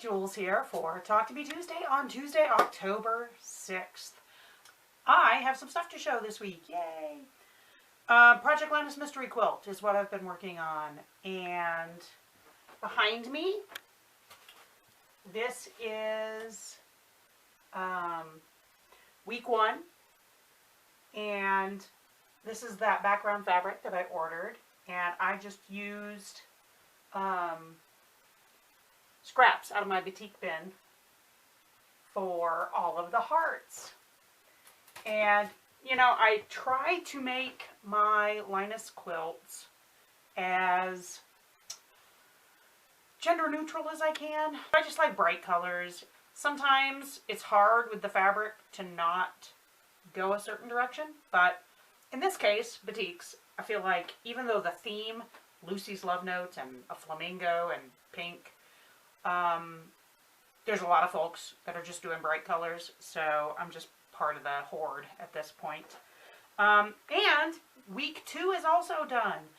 Jules here for Talk to Me Tuesday on Tuesday, October 6th. I have some stuff to show this week. Yay! Project Linus Mystery Quilt is what I've been working on. And behind me, this is week 1. And this is that background fabric that I ordered. And I just used scraps out of my boutique bin for all of the hearts. And, you know, I try to make my Linus quilts as gender neutral as I can. I just like bright colors. Sometimes it's hard with the fabric to not go a certain direction, but in this case, batiks, I feel like even though the theme, Lucy's Love Notes and a flamingo and pink, there's a lot of folks that are just doing bright colors, so I'm just part of the horde at this point. And week 2 is also done.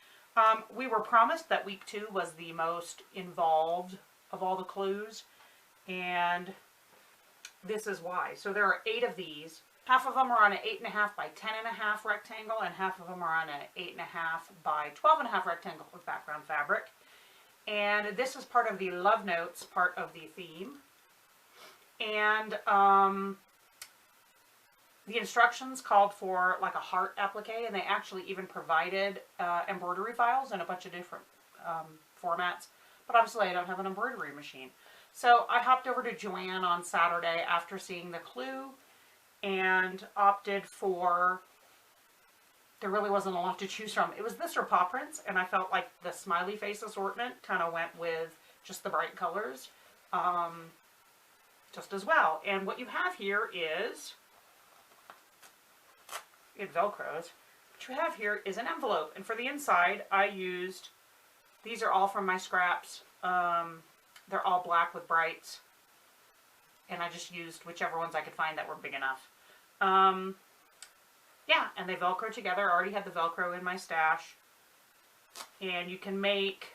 We were promised that week 2 was the most involved of all the clues, and this is why. So there are 8 of these. Half of them are on an 8.5 by 10.5 rectangle, and half of them are on an 8.5 by 12.5 rectangle with background fabric. And this is part of the Love Notes, part of the theme. And the instructions called for like a heart applique, and they actually even provided embroidery files in a bunch of different formats. But obviously I don't have an embroidery machine. So I hopped over to Joann on Saturday after seeing the clue and opted for, there really wasn't a lot to choose from. It was this or paw prints, and I felt like the smiley face assortment kind of went with just the bright colors just as well. And what you have here is, it velcros. What you have here is an envelope, and for the inside I used, these are all from my scraps. They're all black with brights, and I just used whichever ones I could find that were big enough. Yeah, and they velcro together. I already had the velcro in my stash. And you can make,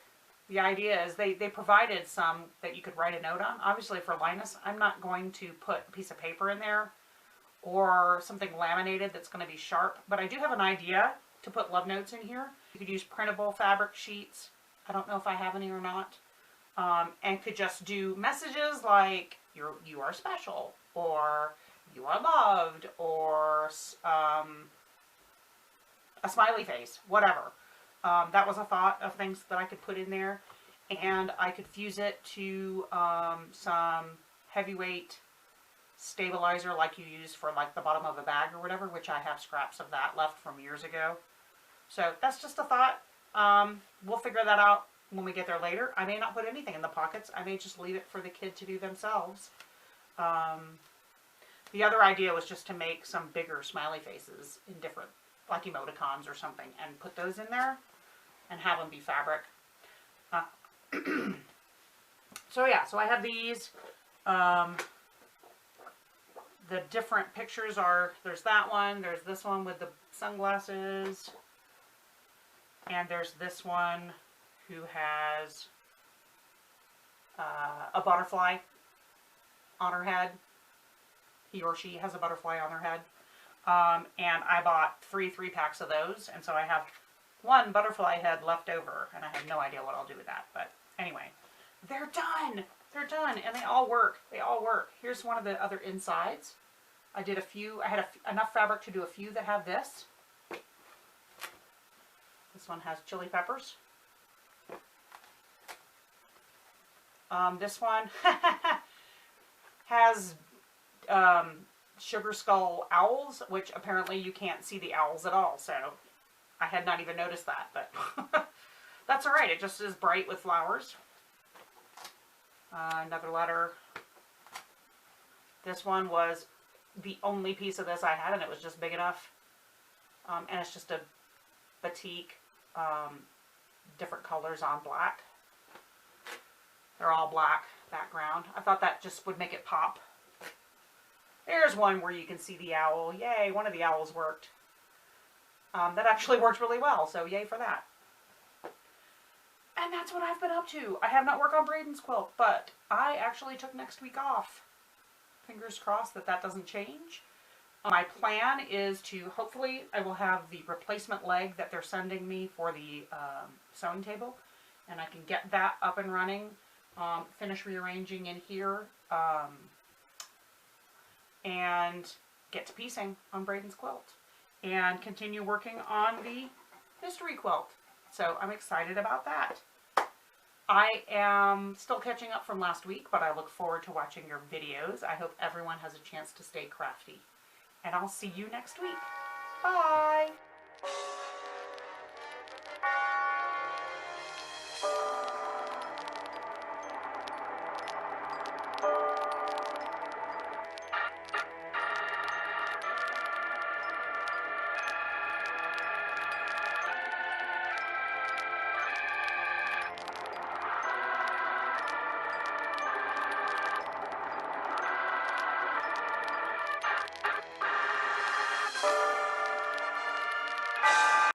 the idea is they provided some that you could write a note on. Obviously for Linus, I'm not going to put a piece of paper in there or something laminated that's going to be sharp. But I do have an idea to put love notes in here. You could use printable fabric sheets. I don't know if I have any or not. And could just do messages like, you are special, or you are loved, or a smiley face, whatever. That was a thought of things that I could put in there. And I could fuse it to some heavyweight stabilizer like you use for like the bottom of a bag or whatever, which I have scraps of that left from years ago. So that's just a thought. We'll figure that out when we get there later. I may not put anything in the pockets. I may just leave it for the kid to do themselves. The other idea was just to make some bigger smiley faces in different, like emoticons or something, and put those in there and have them be fabric. So yeah, so I have these. The different pictures are, there's that one, there's this one with the sunglasses, and there's this one who has a butterfly on her head. He or she has a butterfly on their head. And I bought 3 3-packs of those, and so I have 1 butterfly head left over, and I have no idea what I'll do with that. But anyway, they're done. They're done, and they all work. They all work. Here's one of the other insides. I did a few. I had enough fabric to do a few that have this. This one has chili peppers. This one has sugar skull owls, which apparently you can't see the owls at all, so I had not even noticed that, but that's alright. It just is bright with flowers. Another letter. This one was the only piece of this I had, and it was just big enough. And it's just a batik, different colors on black. They're all black background. I thought that just would make it pop. There's one where you can see the owl. Yay, one of the owls worked. That actually worked really well, so yay for that. And that's what I've been up to. I have not worked on Braden's quilt, but I actually took next week off. Fingers crossed that that doesn't change. My plan is to, hopefully, I will have the replacement leg that they're sending me for the sewing table, and I can get that up and running, finish rearranging in here, and get to piecing on Braden's quilt, and continue working on the Mystery Quilt. So I'm excited about that. I am still catching up from last week, but I look forward to watching your videos. I hope everyone has a chance to stay crafty. And I'll see you next week. Bye!